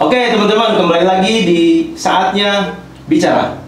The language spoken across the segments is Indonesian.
Oke teman-teman, kembali lagi di saatnya bicara.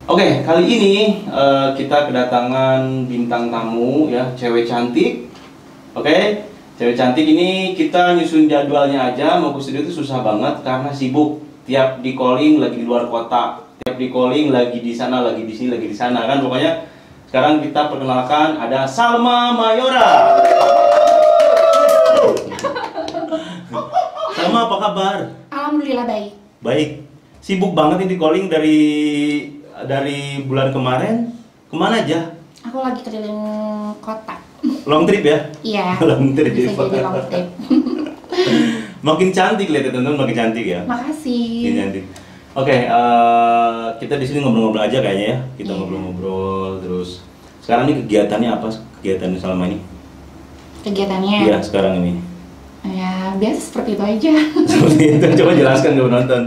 Oke, kali ini kita kedatangan bintang tamu ya, cewek cantik. Oke, cewek cantik ini kita nyusun jadwalnya aja, mau ke studio itu susah banget karena sibuk. Tiap di calling lagi di luar kota, tiap di calling lagi di sana, lagi di sini, lagi di sana kan. Pokoknya sekarang kita perkenalkan ada Salma Mayora. Salma, apa kabar? Alhamdulillah baik. Baik. Sibuk banget ini calling dari bulan kemarin. Kemana aja? Aku lagi keliling kota. Long trip ya? Iya. Long trip. Bisa jadi long trip. Makin cantik lihat teman-teman, makin cantik ya. Makasih. Makin cantik. Oke, kita di sini ngobrol-ngobrol aja kayaknya ya. Kita ngobrol-ngobrol terus. Sekarang ini kegiatannya apa? Kegiatan Salma ini? Kegiatannya? Iya, sekarang ini. Ya, biasa seperti itu aja. Seperti itu, coba jelaskan ke penonton.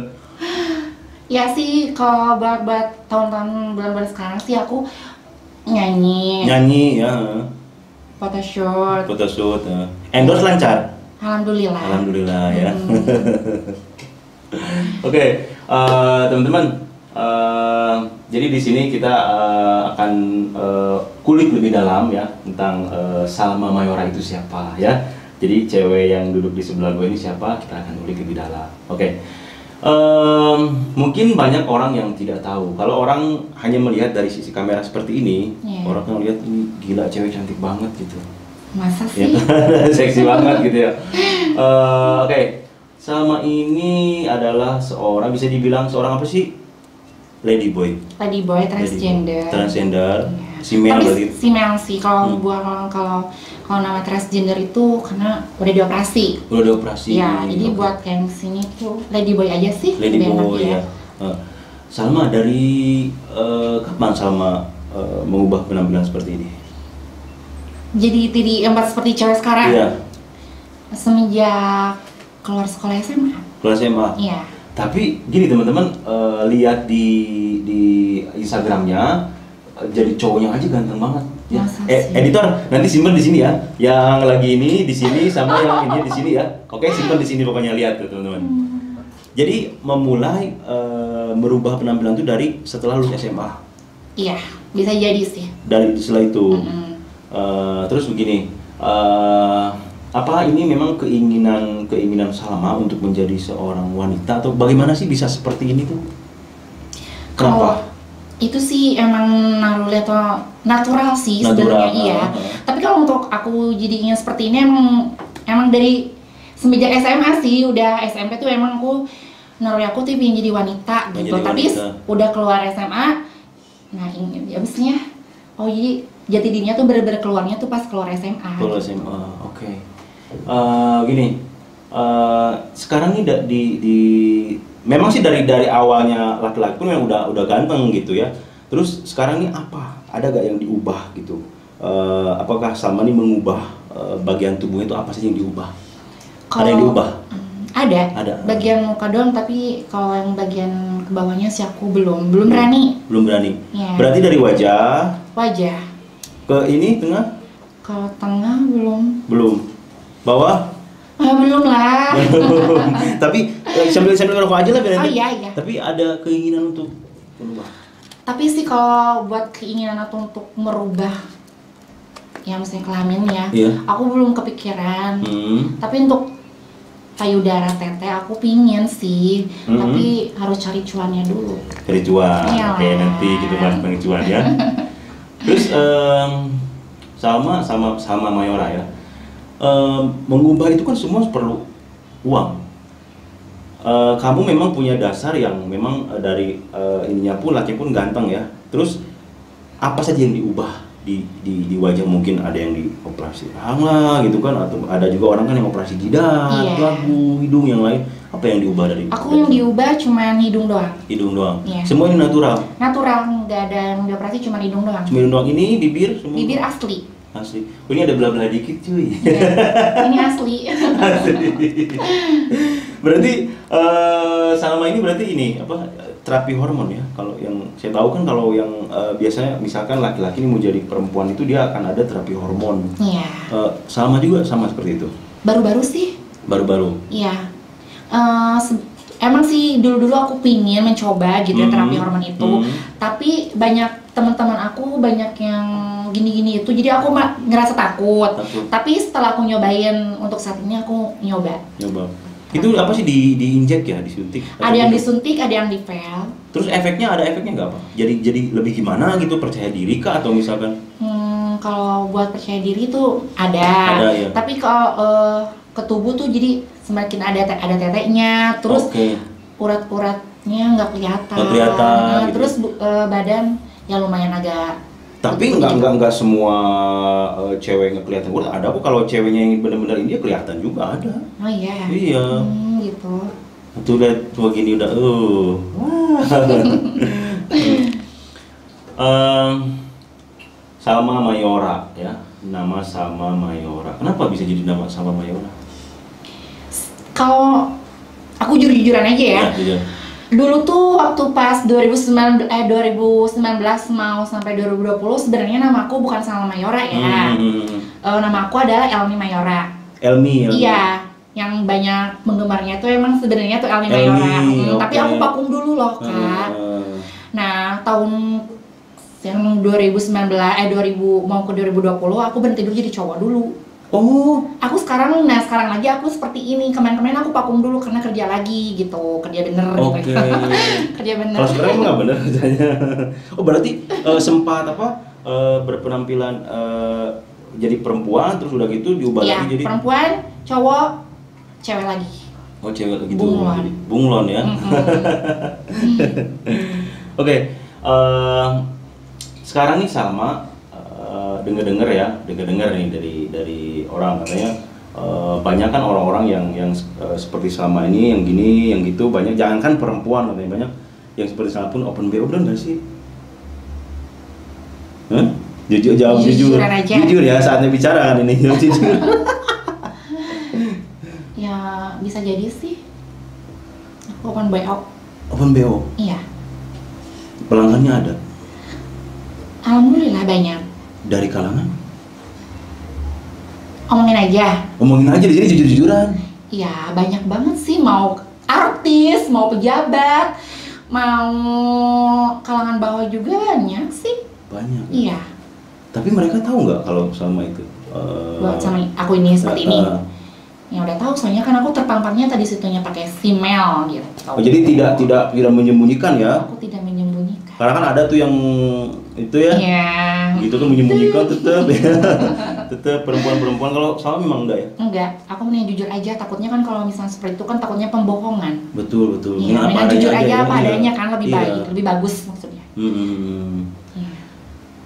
Ya sih, kalau buat tahun-tahun bulan-bulan sekarang sih aku nyanyi. Nyanyi ya. Photoshoot. Photoshoot. Endorse lancar? Alhamdulillah. Alhamdulillah ya. Oke, teman-teman. Jadi di sini kita akan kulik lebih dalam ya tentang Salma Mayora itu siapa ya. Jadi cewek yang duduk di sebelah gue ini siapa? Kita akan kulik lebih dalam. Oke. Mungkin banyak orang yang tidak tahu. Kalau orang hanya melihat dari sisi kamera seperti ini, orang kan lihat ini gila cewek cantik banget gitu. Masa sih? Ya, seksi banget gitu ya. Oke. Salma ini adalah seorang, bisa dibilang seorang apa sih? Ladyboy. Ladyboy transgender. Transgender. Ya. Female berarti. Female sih. Kalau kalau nama transgender itu karena udah dioperasi. Udah dioperasi. Ya, jadi buat yang sini tuh Ladyboy aja sih. Ladyboy ya. Salma dari kapan Salma mengubah penampilan seperti ini? Jadi empat seperti cewek sekarang. Iya. Semenjak keluar sekolah SMA. Kelas SMA. Iya. Tapi gini teman-teman, lihat di Instagramnya, jadi cowoknya aja ganteng banget. Ya. Editor nanti simpen di sini ya. Yang lagi ini di sini sama yang ini di sini ya. Oke, simpen di sini pokoknya, lihat tuh teman-teman. Jadi memulai merubah penampilan itu dari setelah lulus SMA. Iya, bisa jadi sih. Dari setelah itu. Terus begini, apa ini memang keinginan Salma untuk menjadi seorang wanita atau bagaimana sih bisa seperti ini tuh? Kenapa? Itu sih emang atau natural sih sebenarnya, iya. Tapi kalau untuk aku jadinya seperti ini emang dari semenjak SMA sih, udah SMP tuh emang aku aku tuh ingin jadi wanita gitu. Tapi udah keluar SMA, nah ini ya mestinya jadi jati dirinya tuh bener-bener keluarnya tuh pas keluar SMA. Keluar SMA, oke. Gini, sekarang nih memang sih dari awalnya laki-laki pun yang udah ganteng gitu ya. Terus sekarang ini apa? Ada gak yang diubah gitu? Apakah Salma ini mengubah bagian tubuhnya itu apa sih yang diubah? Ada yang diubah? Ada. Bagian muka doang, tapi kalau yang bagian ke bawahnya sih aku belum berani. Belum berani. Ya. Berarti dari wajah? Wajah. Ke ini tengah? Ke tengah belum. Belum. Bawah? Belum lah. Tapi sambil ngerokok aja lah. Oh iya. Tapi ada keinginan untuk merubah. Tapi sih kalau buat keinginan aku untuk merubah, ya misalnya kelamin ya, aku belum kepikiran. Tapi untuk payudara tete aku pingin sih, tapi harus cari cuannya dulu. Cari cuan. Iyalah. Oke, nanti kita bahas tentang cuan ya. Terus sama Mayora ya. mengubah itu kan semua perlu uang. Kamu memang punya dasar yang memang dari ininya pun laki pun ganteng ya. Terus apa saja yang diubah di wajah? Mungkin ada yang dioperasi rahang lah gitu kan, atau ada juga orang kan yang operasi jidat, lagu, hidung, yang lain. Apa yang diubah dari? Aku yang diubah cuma hidung doang. Hidung doang. Iya. Semua ini natural. Natural, nggak ada yang dioperasi, cuma hidung doang. Cuma hidung doang. Ini bibir semua. Bibir asli. Asli. Oh, ini ada belah-belah dikit cuy. Iya. Ini asli. Berarti selama ini berarti ini apa, terapi hormon ya? Kalau yang saya tahu kan, kalau yang biasanya misalkan laki-laki ini mau jadi perempuan itu dia akan ada terapi hormon. Iya. Sama juga sama seperti itu. Baru-baru sih. Baru-baru. Iya. Emang sih dulu-dulu aku pingin mencoba gitu ya terapi hormon itu. Tapi banyak teman-teman aku banyak yang gini-gini itu, jadi aku ngerasa takut. Tapi setelah aku nyobain untuk saat ini, aku nyoba. Itu apa sih, diinjek ya, disuntik? Ada yang disuntik, ada yang dipel. Terus efeknya, ada efeknya nggak apa? Jadi lebih gimana gitu, percaya diri kah atau misalkan? Kalau buat percaya diri tuh ada ya. Tapi kalau ke tubuh tuh jadi semakin ada teteknya, terus urat-uratnya nggak kelihatan. Gitu. Terus badan ya lumayan agak. Tapi nggak semua cewek nggak kelihatan urat. Ada kok kalau ceweknya yang benar-benar ini kelihatan juga ada. Oh iya. Iya. Gitu. Tuh lihat tuh gini udah. Salma Mayora ya, nama Salma Mayora. Kenapa bisa jadi nama Salma Mayora? Kalau aku jujur-jujuran aja ya. Dulu tuh waktu pas 2019 mau sampai 2020 sebenarnya namaku bukan Salma Mayora ya. Nama aku adalah Elmi Mayora. Elmi. Iya, yang banyak penggemarnya tuh emang sebenarnya tuh Elmi Mayora. Tapi aku vakum dulu loh, Kak. Nah, tahun yang 2020 mau ke 2020 aku berhenti dulu jadi cowok dulu. Oh, aku sekarang lagi aku seperti ini. Kemarin aku vakum dulu karena kerja lagi gitu, kerja bener gitu. Kerja bener. Kalau sekarang emang nggak bener kerjanya. Oh, berarti sempat berpenampilan jadi perempuan, terus udah gitu diubah lagi jadi perempuan, cowok, cewek lagi. Oh, cewek lagi gitu. Bunglon ya. Oke, sekarang nih Salma dengar nih dari orang katanya banyak kan orang-orang yang seperti Salma ini, yang gini, yang gitu, banyak. Jangankan perempuan, katanya banyak yang seperti Salma pun open BO, benar nggak sih? Jawab jujur ya, saatnya bicara kan ini. Jujur. Ya bisa jadi sih. Aku open BO. Open BO? Iya. Pelanggannya ada? Alhamdulillah banyak. Dari kalangan? Omongin aja di sini jujur-jujuran. Iya, banyak banget sih, mau artis, mau pejabat, mau kalangan bawah juga banyak sih. Banyak. Iya. Tapi mereka tahu nggak kalau sama itu? Buat sama aku ini seperti ini. Ya udah tahu, soalnya kan aku terpampangnya tadi situnya pakai simel gitu. Oh, jadi tidak menyembunyikan ya? Aku tidak menyembunyikan. Karena kan ada tuh yang itu ya. Iya. Gitu kan menyembunyikan tetap ya. Tetap perempuan-perempuan. Kalau sama memang enggak ya? Enggak, aku mending jujur aja. Takutnya kan kalau misalnya seperti itu kan takutnya pembohongan. Betul. Iya, mendingan jujur aja apa adanya kan lebih baik, lebih bagus maksudnya. Iya.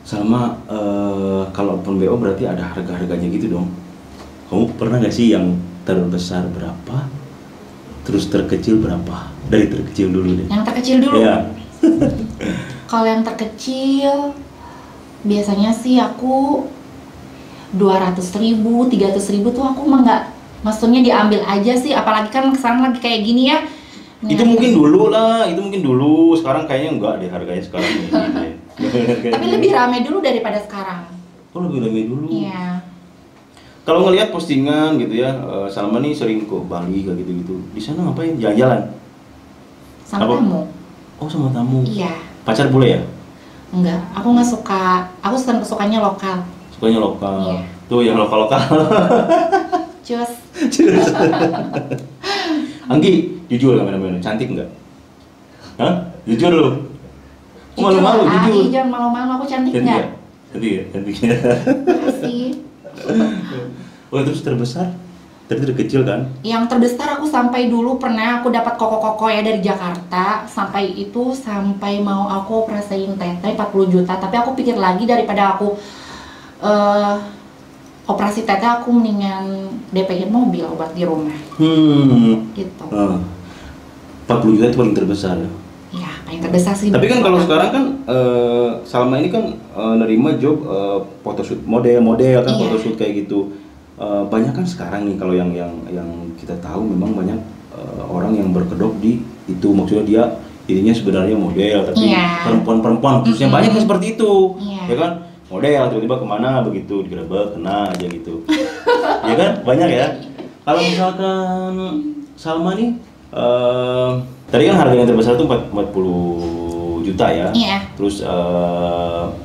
Sama kalau open BO berarti ada harga-harganya gitu dong. Kamu pernah nggak sih yang terbesar berapa, terus terkecil berapa? Dari terkecil dulu deh. Yang terkecil dulu? Iya. Kalau yang terkecil biasanya sih aku 200.000, 300.000 tuh aku mah nggak, maksudnya diambil aja sih, apalagi kan kesana lagi kayak gini ya. Itu mungkin dulu lah, sekarang kayaknya enggak deh harganya sekarang. Tapi lebih rame dulu daripada sekarang. Oh, lebih rame dulu? Iya. Kalau ngelihat postingan gitu ya, Salma nih sering ke Bali kayak gitu-gitu. Di sana ngapain? Jalan-jalan? Sama tamu. Oh, sama tamu? Iya. Pacar boleh ya? Enggak, aku nggak suka. Aku sukanya lokal. Sukanya lokal? Iya. Tuh yang lokal-lokal. Cus. Anggi, jujur kameramen, cantik nggak? Hah? Jujur lo? Malu-malu, jujur. Jangan malu-malu, aku cantik nggak? Cantik ya? Cantik ya? Makasih. Oh, terus terbesar? Terkecil kan? Yang terbesar aku sampai dulu pernah aku dapat koko-koko ya dari Jakarta, sampai mau aku operasin tete 40 juta, tapi aku pikir lagi daripada aku operasi tete, aku mendingan DP-in mobil buat di rumah. Gitu. 40 juta itu paling terbesar ya? Iya, paling terbesar sih. Tapi kan kalau sekarang kan Salma ini kan nerima job photoshoot model kan, iya. photoshoot kayak gitu. Banyak kan sekarang nih kalau yang kita tahu memang banyak orang yang berkedok di itu, maksudnya dia ininya sebenarnya model tapi perempuan khususnya banyak yang seperti itu, ya kan, model tiba-tiba kemana begitu digerebek kena aja gitu. Ya kan banyak ya. Kalau misalkan Salma nih tadi kan harga yang terbesar itu 40 juta ya. Iya. Terus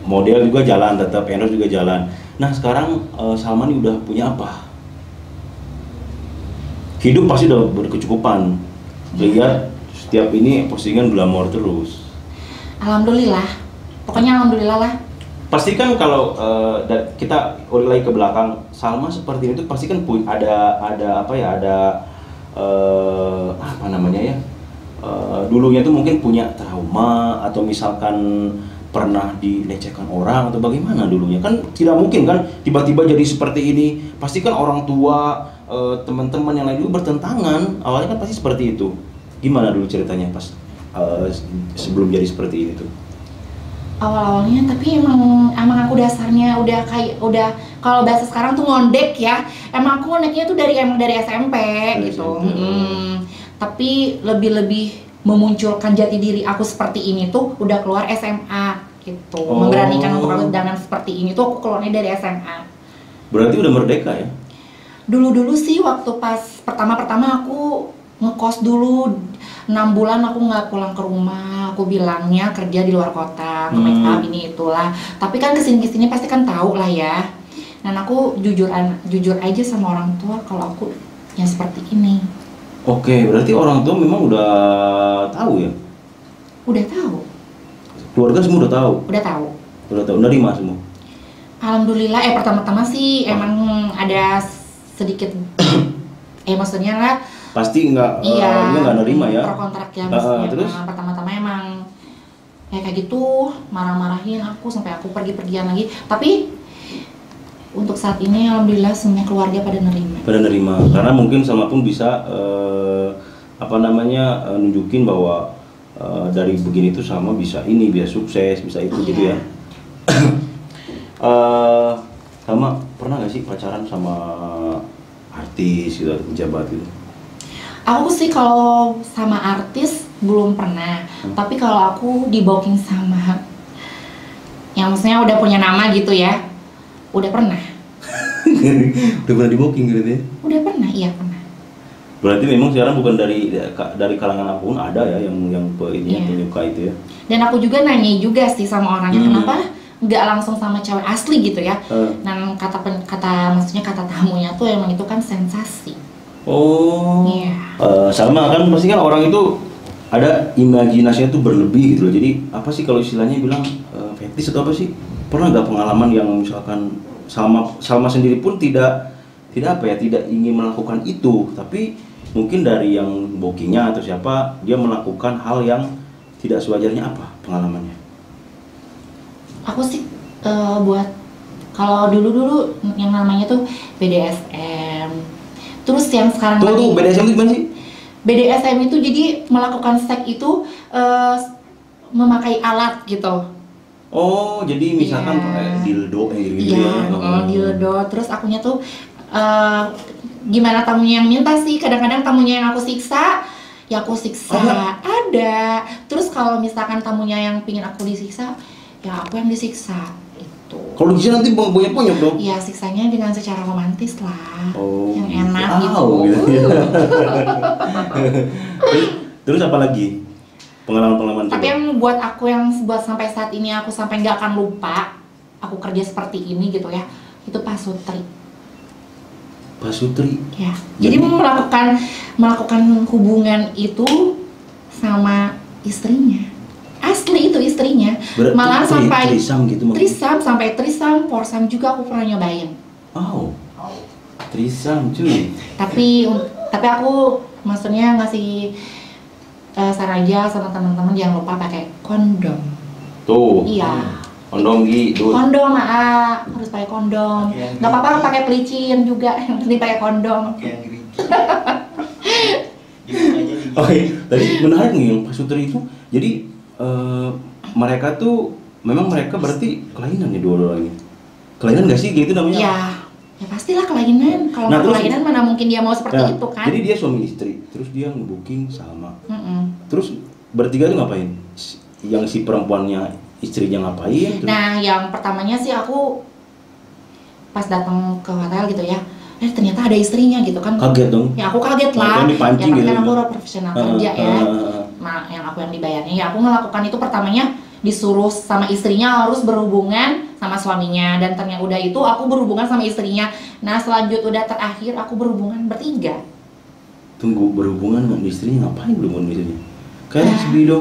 model juga jalan, tetap endorse juga jalan. Nah sekarang Salma ini udah punya apa? Hidup pasti udah berkecukupan. Lihat setiap ini postingan glamor terus. Alhamdulillah. Pokoknya alhamdulillah lah. Pasti kan kalau kita ulik lagi ke belakang, Salma seperti itu pasti kan ada apa ya, ada apa namanya ya? Dulunya tuh mungkin punya trauma atau misalkan pernah dilecehkan orang atau bagaimana dulunya, kan tidak mungkin kan tiba-tiba jadi seperti ini, pasti kan orang tua, teman-teman yang lain juga bertentangan, awalnya kan pasti seperti itu. Gimana dulu ceritanya pas sebelum jadi seperti ini tuh? Awal-awalnya tapi emang aku dasarnya udah kalau bahasa sekarang tuh ngondek ya, emang aku ngondeknya tuh dari SMP gitu. Tapi lebih memunculkan jati diri aku seperti ini tuh udah keluar SMA gitu. Memberanikan untuk aku dengan seperti ini tuh aku keluarnya dari SMA. Berarti udah merdeka ya? Dulu sih waktu pas pertama aku ngekos dulu 6 bulan, aku nggak pulang ke rumah, aku bilangnya kerja di luar kota, make up ini itulah. Tapi kan kesini pasti kan tahu lah ya. Dan aku jujur aja sama orang tua kalau aku yang seperti ini. Oke, berarti orang tua memang udah tahu ya? Udah tahu. Keluarga semua udah tahu? Udah tahu. Udah nerima semua? Alhamdulillah, pertama-tama sih emang ada sedikit maksudnya lah pasti nggak nerima ya? Pro kontrak ya maksudnya. Terus? Pertama-tama emang kayak gitu, marah-marahin aku sampai aku pergi-pergian lagi. Tapi untuk saat ini alhamdulillah semua keluarga pada nerima. Karena mungkin Salma pun bisa nunjukin bahwa dari begini tuh Salma bisa sukses, bisa itu gitu ya. Salma pernah nggak sih pacaran sama artis gitu, pejabat gitu? Aku sih kalau sama artis belum pernah, tapi kalau aku diboking sama yang maksudnya udah punya nama gitu ya, udah pernah. Udah pernah di-booking gitu ya? Udah pernah, iya pernah. Berarti memang sekarang bukan dari kalangan apapun ada ya yang penyuka itu ya? Dan aku juga nanya juga sih sama orangnya, kenapa nggak langsung sama cewek asli gitu ya? Dan kata tamunya tuh emang itu kan sensasi. Oh, iya. Salma kan pasti kan orang itu ada imajinasinya tuh berlebih gitu loh. Jadi apa sih kalau istilahnya bilang fetish atau apa sih? Pernah nggak pengalaman yang misalkan Salma sendiri pun tidak ingin melakukan itu, tapi mungkin dari yang bookingnya atau siapa dia melakukan hal yang tidak sewajarnya, apa pengalamannya? Aku sih buat kalau dulu yang namanya tuh BDSM. Terus yang sekarang tuh BDSM itu gimana sih? BDSM itu jadi melakukan seks itu memakai alat gitu. Oh, jadi misalkan pakai dildo gitu ya? Dildo. Terus akunya tuh gimana tamunya yang minta sih? Kadang-kadang tamunya yang aku siksa, ya aku siksa. Ada. Terus kalau misalkan tamunya yang pingin aku disiksa, ya aku yang disiksa. Kalau disiksa nanti bonyok-bonyok dong? Iya, siksanya dengan secara romantis lah, yang enak gitu. Terus apa lagi pengalaman-pengalaman? Tapi yang buat sampai saat ini aku sampai nggak akan lupa, aku kerja seperti ini gitu ya, itu Pak Sutri. Pak Sutri? Ya, jadi melakukan hubungan itu sama istrinya. Asli itu istrinya. Malah sampai trisam gitu trisam, sampai trisam, porsam juga aku pernah nyobain. Trisam cuy. Tapi aku maksudnya ngasih saran aja sama teman-teman jangan lupa pakai kondom. Tuh. Iya. Kondom gitu. Kondom, harus pakai kondom. Nggak apa-apa pakai pelicin juga, yang penting pakai kondom. Oke, tadi menarik nih yang Pak Sutri itu. Jadi mereka tuh memang mereka berarti kelainan ya dua-duanya. Kelainan nggak sih gitu namanya? Iya. Ya pastilah kelainan. Kalau nggak kelainan mana mungkin dia mau seperti itu kan? Jadi dia suami istri, terus dia nge-booking sama. Terus bertiga tuh ngapain? Yang si perempuannya istrinya ngapain? Terus? Nah, yang pertamanya sih aku pas datang ke hotel gitu ya, ternyata ada istrinya gitu kan. Kaget dong? Ya aku kaget lah. Ya gitu, kan aku orang profesional kerja ya. Nah, yang aku yang dibayarnya ya aku melakukan itu pertamanya disuruh sama istrinya harus berhubungan sama suaminya, dan ternyata udah itu aku berhubungan sama istrinya. Nah udah terakhir aku berhubungan bertiga. Tunggu, berhubungan dengan istrinya ngapain berhubungan dengan istrinya? Kayak sebido.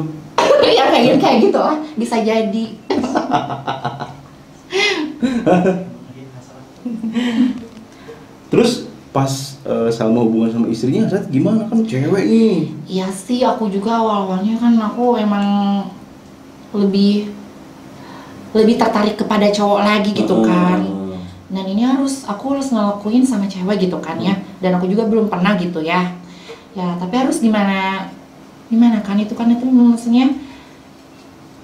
Ya kayak gitu lah, bisa jadi. Terus pas sama hubungan sama istrinya saat gimana, kan cewek nih? Iya sih, aku juga awal-awalnya kan aku emang lebih tertarik kepada cowok lagi gitu kan. Dan ini aku harus ngelakuin sama cewek gitu kan ya. Dan aku juga belum pernah gitu ya. Ya tapi harus gimana kan, itu maksudnya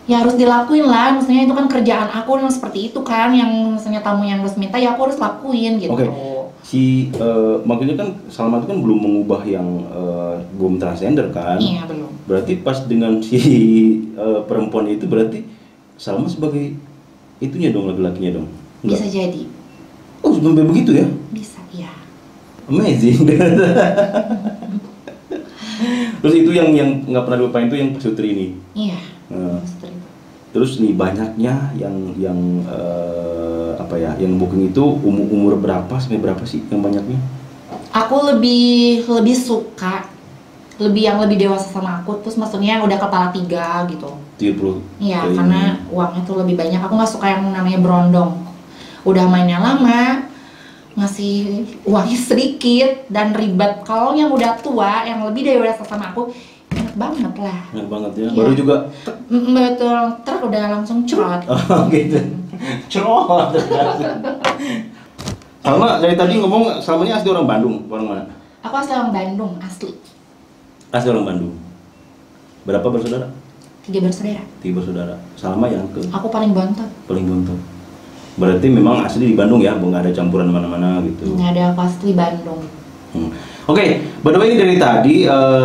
ya harus dilakuin lah. Maksudnya itu kan kerjaan aku yang seperti itu kan, yang maksudnya tamu yang harus minta ya aku harus lakuin gitu. Maksudnya kan Salma itu kan belum mengubah yang belum transgender kan? Iya, belum. Berarti pas dengan si perempuan itu berarti Salma sebagai itunya dong, laki-lakinya dong? Enggak? Bisa jadi. Oh, sampai begitu ya? Bisa, iya. Amazing. Terus itu yang nggak pernah lupain itu yang Pak Sutri ini? Iya, Sutri. Terus nih banyaknya yang yang booking itu umur berapa sampai berapa sih yang banyaknya? Aku lebih suka yang lebih dewasa sama aku, terus maksudnya udah kepala 3 gitu. 30. Iya, karena uangnya tuh lebih banyak. Aku nggak suka yang namanya berondong. Udah mainnya lama, ngasih uangnya sedikit dan ribet. Kalau yang udah tua, yang lebih dewasa sama aku, enak banget lah. Enak banget ya. Baru juga betul, udah langsung cerot. Oh gitu. Cerot. Salma dari tadi ngomong Salmanya asli orang Bandung, orang mana? Aku asli orang Bandung, asli. Asli orang Bandung. Berapa bersaudara? 3 bersaudara. 3 bersaudara. Salma yang ke? Aku paling bontot. Paling bontot. Berarti memang asli di Bandung ya, nggak ada campuran mana-mana gitu. Nggak ada, aku asli Bandung. Oke, by the way ini dari tadi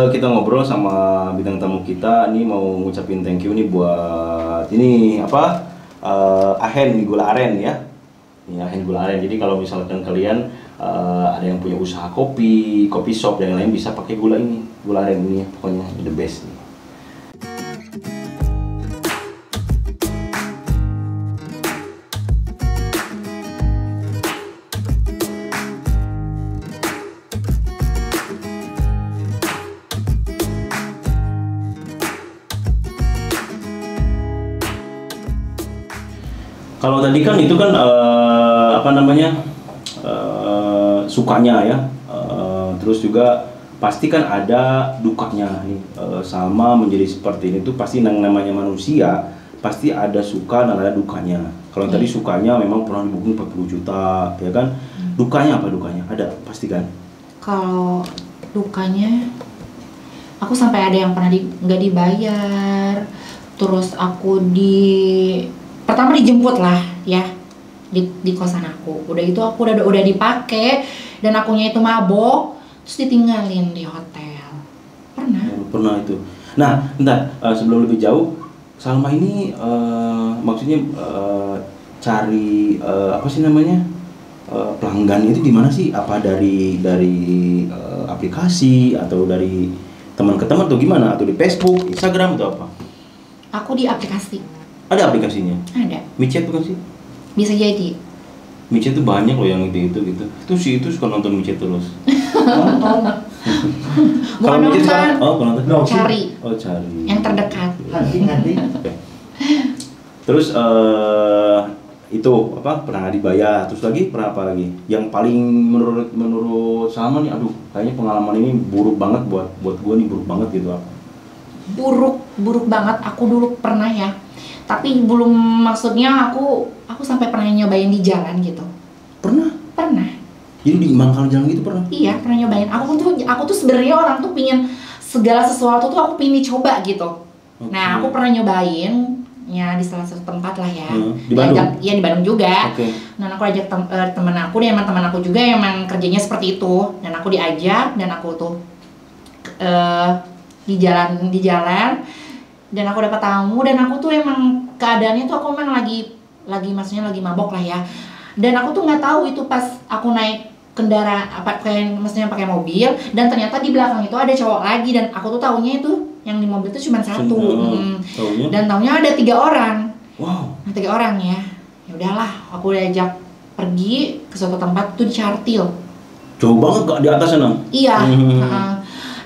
kita ngobrol sama bintang tamu kita. Ini mau ngucapin thank you nih buat ini Ahen Gula Aren ya. Ini Ahen Gula Aren. Jadi kalau misalkan kalian ada yang punya usaha kopi shop dan lain-lain, bisa pakai gula ini, Gula Aren ini, pokoknya the best nih. Kalau tadi kan itu kan sukanya ya, terus juga pasti kan ada dukanya nih. Salma menjadi seperti ini tuh pasti namanya manusia, pasti ada suka dan ada dukanya. Kalau tadi sukanya memang pernah dibooking 40 juta ya kan, dukanya apa dukanya? Ada pasti kan? Kalau dukanya, aku sampai ada yang pernah nggak dibayar, terus aku pertama dijemput lah ya di kosan aku. Udah itu aku udah dipakai dan akunya itu mabok, terus ditinggalin di hotel. Pernah itu. Nah, bentar, sebelum lebih jauh, Salma ini maksudnya cari pelanggan itu di mana sih? Apa dari aplikasi atau dari teman ke teman atau gimana? Atau di Facebook, Instagram atau apa? Aku di aplikasi. Ada aplikasinya? Ada. Micet bukan sih? Bisa jadi. Micet tuh banyak loh yang gitu. Itu suka nonton Micet terus. Bukan nonton. Cari. Oh, cari. Yang terdekat. Okay. Terus itu apa pernah nggak dibayar, terus lagi pernah apa lagi? Yang paling menurut Salma nih, aduh kayaknya pengalaman ini buruk banget buat gue nih, buruk banget gitu apa? Buruk banget. Aku dulu pernah ya, tapi belum, maksudnya aku sampai pernah nyobain di jalan gitu. Pernah. Jadi di mangkal jalan gitu pernah? Iya, pernah nyobain. Aku tuh sebenarnya orang tuh pingin segala sesuatu tuh aku pingin dicoba gitu. Okay. Nah, aku pernah nyobain ya di salah satu tempat lah ya. Di Bandung? Iya, di Bandung juga. Okay. Dan aku ajak temen aku, dan emang teman aku juga emang kerjanya seperti itu. Dan aku diajak, dan aku tuh di jalan dan aku dapat tamu, dan aku tuh emang keadaannya tuh aku emang lagi maksudnya lagi mabok lah ya. Dan aku tuh nggak tahu itu pas aku naik maksudnya pakai mobil, dan ternyata di belakang itu ada cowok lagi, dan aku tuh taunya itu yang di mobil itu cuma satu. Dan taunya ada 3 orang. Wow. Nah, 3 orang ya. Ya udahlah, aku diajak pergi ke suatu tempat tuh di Cartil. Jauh banget kok di atas sana. Iya.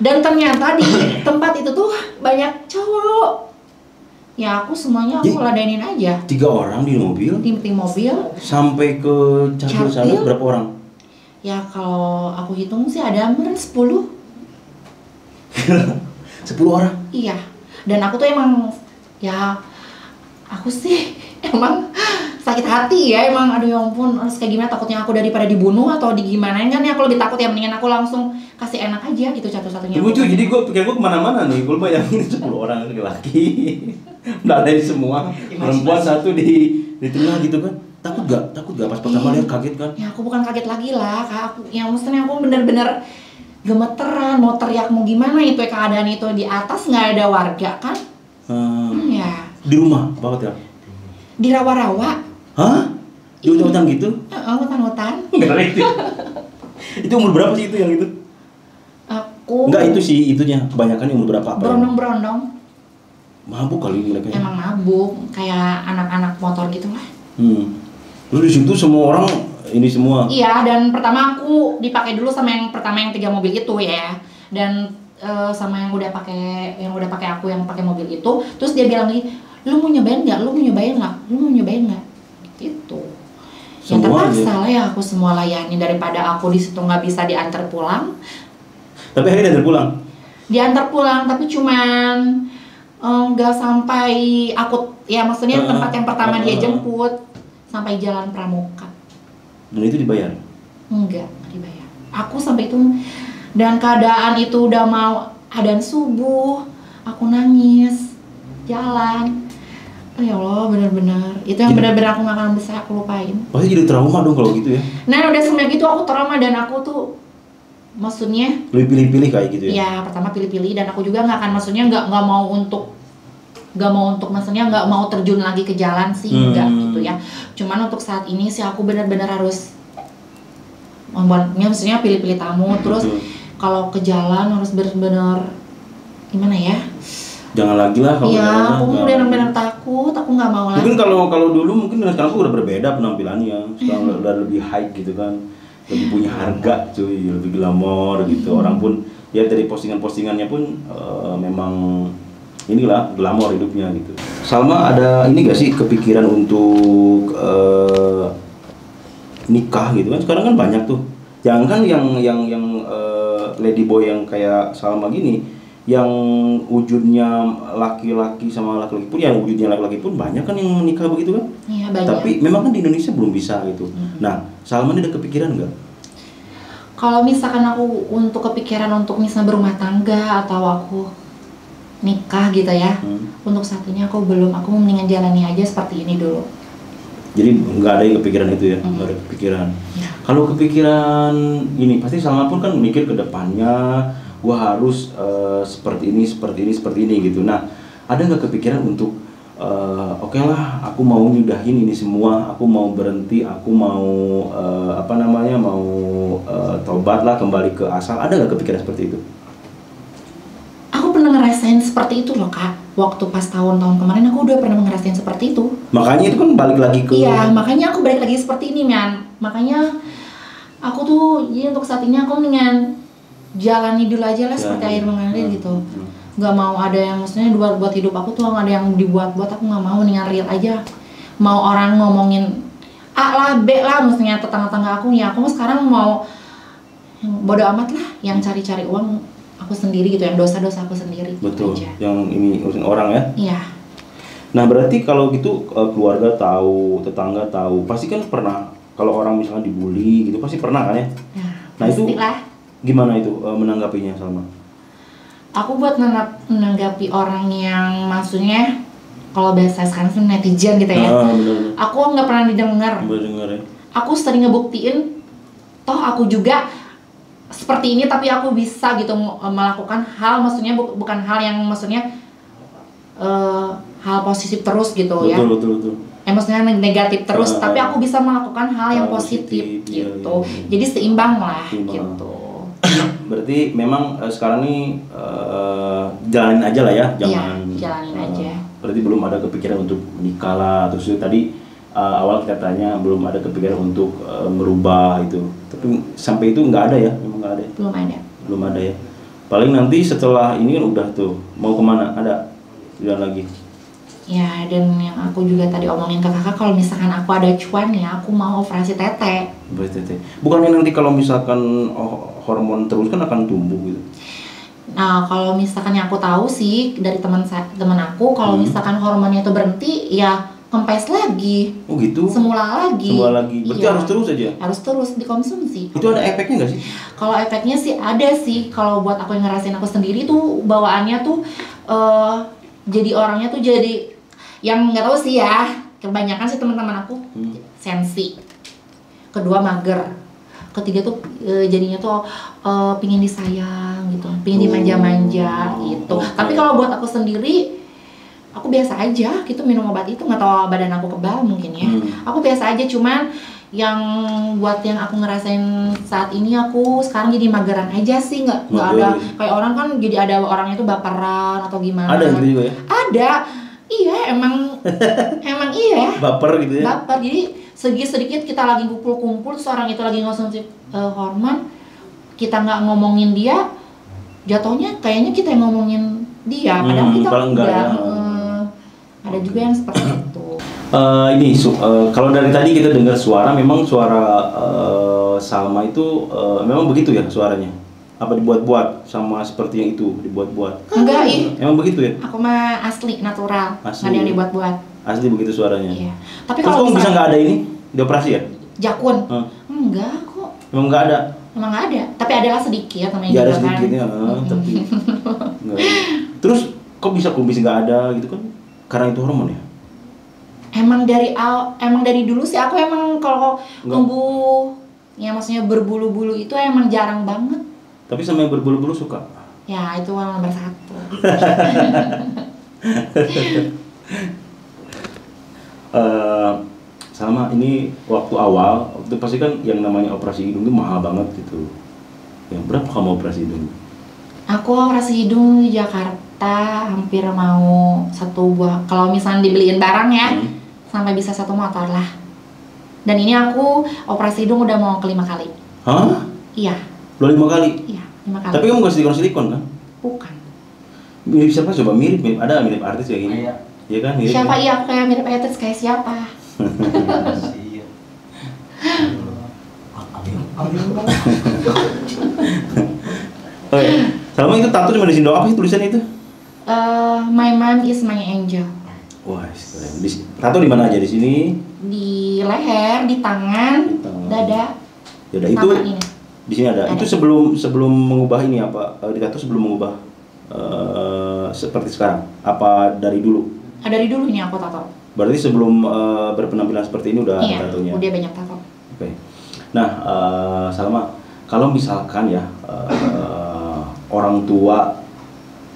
Dan ternyata di tempat itu tuh banyak cowok. Ya aku semuanya aku ladenin aja. 3 orang di mobil? Di mobil. Sampai ke Cartil sana berapa orang? Ya kalau aku hitung sih ada hampir 10. 10 orang? Iya. Dan aku tuh emang, ya aku sih emang sakit hati ya, emang aduh ya ampun, harus kayak gimana, takutnya aku daripada dibunuh atau digimanain kan ya, aku lebih takut ya, mendingan aku langsung kasih enak aja gitu satu-satunya. Lucu, jadi gue pikir gue kemana-mana nih, gue bayangin 10 orang laki-laki dari semua, perempuan satu di tengah gitu kan. Takut gak pas pertama lihat, kaget kan? Ya aku bukan kaget lagi lah, Kak. Maksudnya aku bener-bener gemeteran, mau teriak mau gimana, itu keadaan itu di atas nggak ada warga kan? Ya. Di rumah banget ya? Di rawa-rawa. Hah? Di hutan-hutan gitu? Hutan-hutan. Ngerti. Itu umur berapa sih itu yang itu? Enggak, itu sih itunya, kebanyakan umur berapa? Berondong-berondong. Mabuk kali mereka. Emang mabuk, kayak anak-anak motor gitu lah. Terus di situ semua orang ini semua. Iya, dan pertama aku dipakai dulu sama yang 3 mobil itu ya. Dan sama yang udah pakai aku yang pakai mobil itu, terus dia bilang lagi, lu mau nyobain nggak? Gitu. Ya terpaksa lah ya aku semua layani, daripada aku di situ nggak bisa diantar pulang. Tapi akhirnya diantar pulang, tapi cuman nggak sampai aku ya, maksudnya tempat yang pertama dia jemput sampai Jalan Pramuka. Dan itu dibayar? Enggak dibayar. Aku sampai itu, dan keadaan itu udah mau adzan subuh, aku nangis jalan. Oh ya Allah, benar-benar itu yang benar-benar aku nggak akan bisa aku lupain. Pasti jadi trauma dong kalau gitu ya? Nah udah semenjak itu aku trauma, dan aku tuh maksudnya lebih pilih-pilih kayak gitu ya? Iya, pertama pilih-pilih, dan aku juga nggak akan, maksudnya nggak mau untuk maksudnya nggak mau terjun lagi ke jalan sih, nggak gitu ya. Cuman untuk saat ini sih aku benar-benar harus membuatnya, maksudnya pilih-pilih tamu. Terus kalau ke jalan harus benar-benar gimana ya? Jangan lagi lah kalau iya, aku benar-benar takut, aku nggak mau lagi. Mungkin kalau dulu mungkin dengan sekarang udah berbeda penampilannya. Sekarang udah lebih high gitu kan, lebih punya harga cuy, lebih glamor gitu. Orang pun ya dari postingan-postingannya pun memang inilah glamor hidupnya gitu. Salma ada ini gak sih kepikiran untuk nikah gitu kan? Sekarang kan banyak tuh. Jangan kan yang lady boy yang kayak Salma gini, yang wujudnya laki-laki sama laki-laki pun, yang wujudnya laki-laki pun banyak kan yang menikah begitu kan? Iya, banyak. Tapi memang kan di Indonesia belum bisa gitu. Nah, Salma ini ada kepikiran nggak? Kalau misalkan aku untuk kepikiran untuk misalnya berumah tangga atau aku nikah gitu ya, untuk saat ini aku belum, aku mendingan jalani aja seperti ini dulu. Jadi nggak ada yang kepikiran itu ya? Nggak ada kepikiran. Ya. Kalau kepikiran ini pasti Salma pun kan mikir ke depannya, gua harus seperti ini gitu. Nah, ada nggak kepikiran untuk oke lah, aku mau nyudahin ini semua, aku mau berhenti, aku mau mau tobat lah, kembali ke asal. Ada nggak kepikiran seperti itu? Aku pernah ngerasain seperti itu loh Kak. Waktu pas tahun-tahun kemarin aku udah pernah ngerasain seperti itu. Makanya itu kan balik lagi ke... Iya, makanya aku balik lagi seperti ini, Man. Makanya aku tuh, jadi untuk saat ini aku mendingan jalani dulu aja lah seperti air mengalir gitu. Gak mau ada yang, maksudnya buat hidup aku tuh gak ada yang dibuat-buat, aku gak mau, mendingan real aja. Mau orang ngomongin A lah, B lah, maksudnya tetangga-tetangga aku ya. Aku sekarang mau bodo amat lah, yang cari-cari uang aku sendiri gitu, yang dosa-dosa aku sendiri. Betul. Gitu aja. Yang ini urusin orang ya. Iya. Nah berarti kalau gitu keluarga tahu, tetangga tahu, pasti kan pernah kalau orang misalnya dibully gitu pasti pernah kan ya? Ya, Nah itu pastilah. gimana itu menanggapinya Salma? Aku buat menanggapi orang yang maksudnya kalau bahasa sekarang sih netizen gitu ya. Bener. Aku nggak pernah didengar. Dengar ya. Aku sering ngebuktiin, toh aku juga seperti ini tapi aku bisa gitu melakukan hal, maksudnya bukan hal yang maksudnya hal positif terus gitu. Betul. Maksudnya negatif terus, tapi aku bisa melakukan hal yang positif gitu. Iya. Jadi seimbang lah gitu. Berarti memang sekarang nih jalanin aja lah ya, jangan. Iya, jalanin aja. Berarti belum ada kepikiran untuk menikah lah, terus itu tadi awal kita tanya belum ada kepikiran untuk merubah itu. Tapi sampai itu nggak ada ya, memang nggak ada. Belum ada ya. Paling nanti setelah ini kan udah tuh mau kemana? Ada jalan lagi. Ya, dan yang aku juga tadi omongin ke kakak, kalau misalkan aku ada cuan ya, aku mau operasi tete. Bukannya nanti kalau misalkan hormon terus kan akan tumbuh gitu? Nah, kalau misalkan yang aku tahu sih dari teman aku, kalau misalkan hormonnya itu berhenti, ya kempes lagi. Oh gitu? Semula lagi. Berarti harus terus aja? Harus terus dikonsumsi. Itu ada efeknya nggak sih? Kalau efeknya sih ada sih. Kalau buat aku yang ngerasain aku sendiri tuh bawaannya tuh jadi orangnya tuh jadi yang nggak tahu sih ya, kebanyakan sih teman-teman aku sensi, kedua mager, ketiga tuh jadinya tuh pingin disayang gitu, pingin dimanja-manja gitu. Tapi kalau buat aku sendiri, aku biasa aja gitu minum obat itu, nggak tahu badan aku kebal mungkin ya. Aku biasa aja, cuman yang buat yang aku ngerasain saat ini aku sekarang jadi mageran aja sih, nggak ada kayak orang kan jadi ada orangnya tuh baperan atau gimana. Ada gitu juga ya? Ada. Iya, emang iya. Baper gitu ya? Baper, jadi sedikit kita lagi kumpul-kumpul, seorang itu lagi ngonsumsi hormon, kita nggak ngomongin dia, jatuhnya kayaknya kita yang ngomongin dia, padahal kita enggak. Ada juga yang seperti itu. Kalau dari tadi kita dengar suara, memang suara Salma itu memang begitu ya suaranya? Apa dibuat-buat sama seperti yang itu dibuat-buat? Enggak, ih. Emang begitu ya? Aku mah asli, natural, nggak ada yang dibuat-buat. Asli begitu suaranya? Iya. Tapi terus kamu bisa nggak ada ini? Dioperasi ya? Jakun? Enggak kok. Emang nggak ada? Emang nggak ada, tapi adalah sedikit namanya juga. Ya ada sedikitnya, tapi nggak ada. Terus kok bisa kumis nggak ada gitu kan? Karena itu hormon ya? Emang dari dulu sih aku emang kalau tumbuh, ya maksudnya berbulu-bulu itu emang jarang banget. Tapi sama yang berbulu-bulu suka? Ya itu nomor 1. Sama ini waktu awal, itu pasti kan yang namanya operasi hidung itu mahal banget gitu. Ya, berapa kamu operasi hidung? Aku operasi hidung di Jakarta hampir mau 1 buah. Kalau misalnya dibeliin barang ya, sampai bisa 1 motor lah. Dan ini aku operasi hidung udah mau ke 5 kali. Hah? Iya. Udah 5 kali? Iya, 5 kali. Tapi kamu nggak silikon kan? Bukan. Mirip siapa? Coba mirip. Ada mirip artis kayak gini? Iya kan? Mirip siapa? Kan? Iya, aku kayak mirip artis kayak siapa? Oke, Salma itu tato cuma di sini doang, apa sih tulisannya itu? My mom is my angel. Wah, keren. Tato di mana aja di sini? Di leher, di tangan, dada. Dada itu di sini ada. Itu sebelum mengubah ini apa? Ditato sebelum mengubah seperti sekarang? Apa dari dulu? Dari dulu ini aku tato. Berarti sebelum berpenampilan seperti ini udah tatonya? Iya, udah banyak tato. Oke. Nah, Salma, kalau misalkan ya orang tua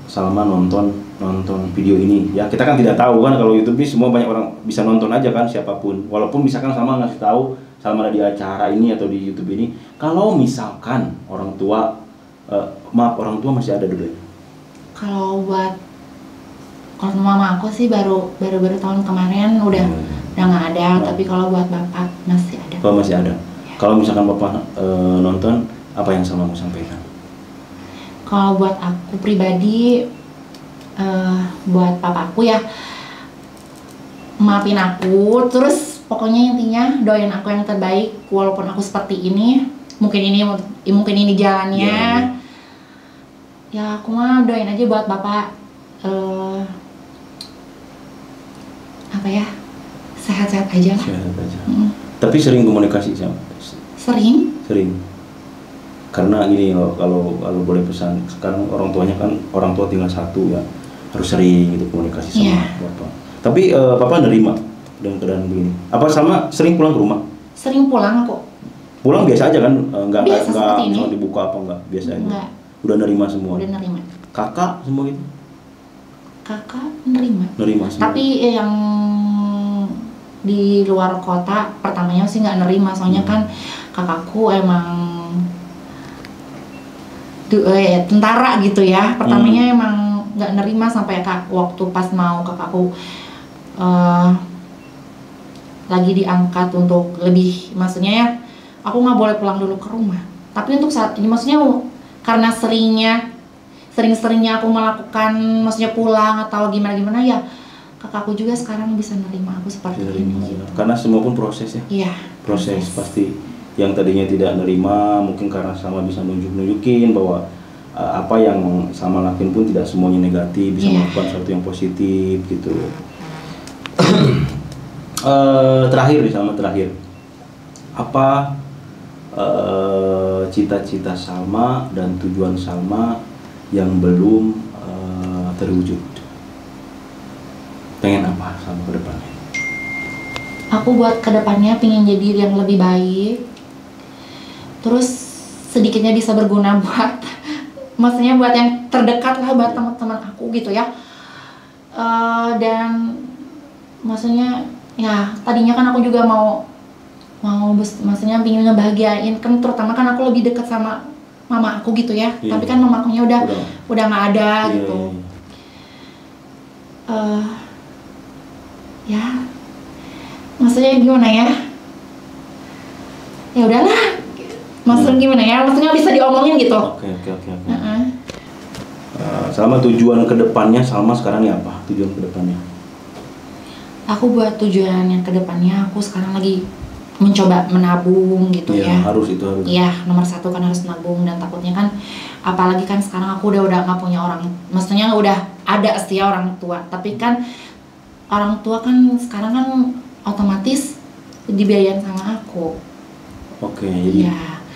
Salma nonton video ini, ya kita kan tidak tahu kan kalau YouTube ini semua banyak orang bisa nonton aja kan siapapun. Walaupun misalkan Salma ngasih tahu Salma ada di acara ini atau di YouTube ini, kalau misalkan orang tua orang tua masih ada dulu ya? Kalau mama aku sih baru tahun kemarin udah nggak ada, tapi kalau buat bapak masih ada. Oh, masih ada. Ya. Kalau misalkan bapak nonton, apa yang Salma mau sampaikan? Kalau buat aku pribadi, buat papaku ya, maafin aku, terus pokoknya intinya doain aku yang terbaik walaupun aku seperti ini. Mungkin ini jalannya. Ya aku mah doain aja buat Bapak apa ya, sehat-sehat aja lah. Sehat aja. Tapi sering komunikasi sama? Sering. Karena gini, kalau boleh pesan, sekarang orang tua tinggal satu ya, harus sering gitu komunikasi sama Bapak. Tapi Papa nerima dengan keadaan begini? Apa sama sering pulang ke rumah? Sering pulang aku. Pulang biasa aja kan? Nggak dibuka apa enggak? Biasa aja? Enggak. Udah nerima semua? Udah nerima. Kakak semua gitu? Kakak nerima semua. Tapi yang di luar kota pertamanya sih nggak nerima, soalnya kan kakakku emang tentara gitu ya. Pertamanya emang nggak nerima sampai waktu pas mau kakakku lagi diangkat untuk lebih, maksudnya ya aku nggak boleh pulang dulu ke rumah. Tapi untuk saat ini maksudnya karena sering-seringnya aku melakukan, maksudnya pulang atau gimana ya, kakakku juga sekarang bisa nerima aku seperti ini gitu. Karena semua pun proses ya. Iya. Proses pasti. Yang tadinya tidak nerima mungkin karena sama bisa nunjukin bahwa apa yang sama lakuin pun tidak semuanya negatif, bisa melakukan sesuatu yang positif gitu. Terakhir apa cita-cita Salma dan tujuan Salma yang belum terwujud? Pengen apa Salma ke depannya? Aku buat kedepannya pengen jadi yang lebih baik, terus sedikitnya bisa berguna buat maksudnya buat yang terdekat lah, buat teman-teman aku gitu ya. Dan maksudnya ya tadinya kan aku juga mau maksudnya pengen ngebahagiain kan, terutama kan aku lebih dekat sama mama aku gitu ya. Tapi kan mama akunya udah nggak ada gitu. Ya maksudnya gimana ya, ya udahlah, maksudnya gimana ya, maksudnya bisa diomongin gitu. Oke. Salma, tujuan kedepannya Salma sekarang ini apa? Tujuan kedepannya? Aku buat tujuan yang kedepannya, aku sekarang lagi mencoba menabung gitu ya. Harus. Iya, nomor satu kan harus nabung, dan takutnya kan apalagi kan sekarang aku udah nggak punya orang, maksudnya udah ada sih orang tua, tapi kan orang tua kan sekarang kan otomatis dibiayain sama aku. Oke, jadi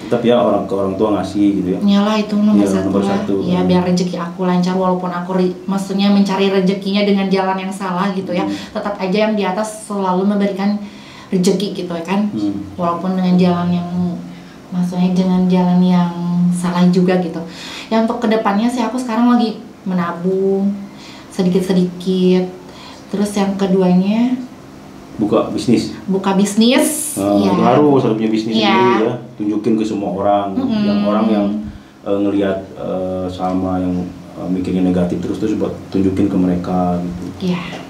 tetap ya orang tua ngasih gitu ya. Iyalah, itu nomor satu. Ya biar rezeki aku lancar, walaupun aku maksudnya mencari rezekinya dengan jalan yang salah gitu ya. Tetap aja yang di atas selalu memberikan rezeki gitu ya kan. Walaupun dengan jalan yang maksudnya dengan jalan yang salah juga gitu. Ya untuk kedepannya sih aku sekarang lagi menabung sedikit-sedikit. Terus yang keduanya buka bisnis. Harus punya bisnis sendiri ya. Tunjukin ke semua orang, yang ngelihat Salma yang mikirnya negatif terus buat tunjukin ke mereka gitu. Iya.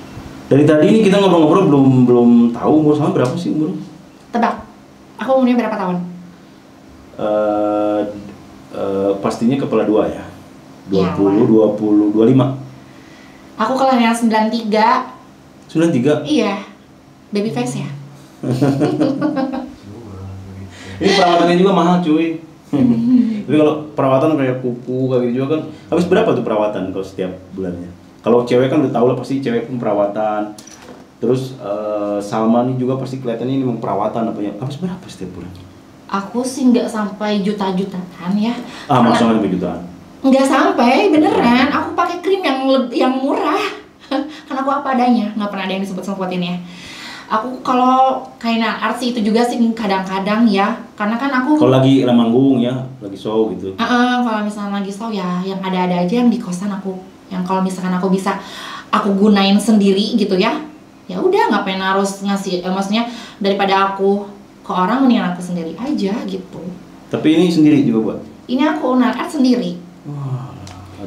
Dari tadi ini kita ngobrol-ngobrol belum tahu umur Salma berapa sih umurnya? Tebak. Aku umurnya berapa tahun? Pastinya kepala 2 ya. 20, 25. Aku kelahiran 93. 93? Iya. Baby face ya. Ini perawatannya juga mahal cuy. Tapi kalau perawatan kayak kuku kayak gitu juga kan habis berapa tuh perawatan kalau setiap bulannya? Kalau cewek kan udah tahu lah, pasti cewek pun perawatan. Terus Salma nih juga pasti kelihatannya ini memang perawatan apa ya? Habis berapa setiap bulan? Aku sih nggak sampai juta-jutaan ya. Maksudnya lebih jutaan? Nggak sampai, beneran. Aku pakai krim yang murah. Karena aku apa adanya, nggak pernah ada yang disebut-sebutin ya. Aku kalau kayak art sih itu juga sih kadang-kadang ya, karena kan aku kalau lagi manggung ya, lagi show gitu. Kalau misalnya lagi show ya, yang ada-ada aja yang di kosan aku. Yang kalau misalkan aku bisa aku gunain sendiri gitu ya, ya udah ngapain harus ngasih, maksudnya daripada aku ke orang mendingan aku sendiri aja gitu. Tapi ini sendiri juga buat? Ini aku art sendiri.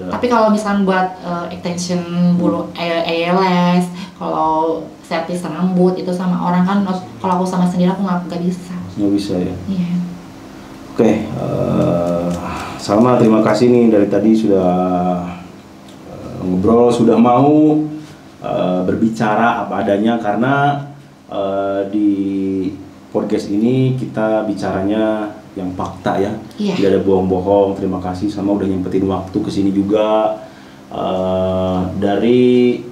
Tapi kalau misalkan buat extension bulu ALS, kalau servis rambut itu sama orang kan, kalau aku sama sendiri aku nggak bisa. Nggak bisa ya? Iya. Oke, Salma terima kasih nih dari tadi sudah ngobrol, sudah mau berbicara apa adanya, karena di podcast ini kita bicaranya yang fakta ya, tidak ada bohong-bohong. Terima kasih sama udah nyempetin waktu kesini juga. Dari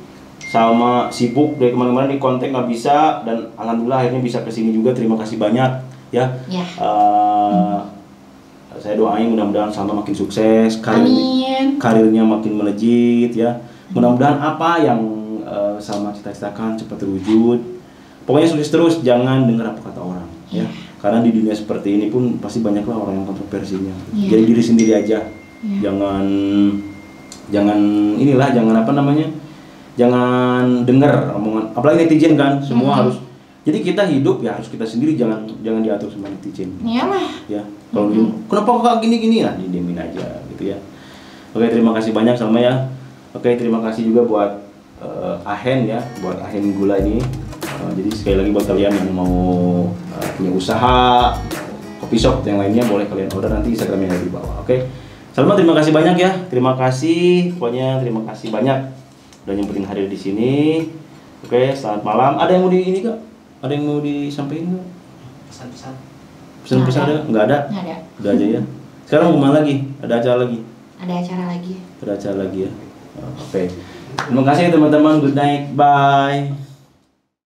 sama sibuk dari kemarin-kemarin di kontak nggak bisa, dan alhamdulillah akhirnya bisa kesini juga. Terima kasih banyak ya. Saya doain mudah-mudahan Salma makin sukses, karirnya makin melejit ya. Mudah-mudahan apa yang Salma cita-citakan cepat terwujud. Pokoknya sukses terus, jangan dengar apa kata orang ya. Karena di dunia seperti ini pun pasti banyaklah orang yang kontroversinya. Jadi diri sendiri aja. Jangan inilah, jangan dengar omongan, apalagi netizen kan, semua harus. Jadi kita hidup ya harus kita sendiri, jangan diatur sama netizen. Iyalah. Ya. Kalau kenapa kok gini-gini, nah didiemin aja gitu ya. Oke, terima kasih banyak Salma ya. Oke, terima kasih juga buat Ahen ya, buat Ahen Gula ini. Jadi sekali lagi buat kalian yang mau punya usaha kopi shop yang lainnya, boleh kalian order, nanti Instagramnya ada di bawah. Oke, Salma terima kasih banyak ya, terima kasih, pokoknya terima kasih banyak udah nyempetin hadir di sini. Oke, selamat malam. Ada yang mau di ini kak? Ada yang mau disampaikan nggak? Pesan-pesan ada? Nggak ada? Nggak ada. Udah aja ya. Sekarang mau kemana lagi? Ada acara lagi? Ada acara lagi. Ada acara lagi ya. Oke. Terima kasih teman-teman. Good night. Bye.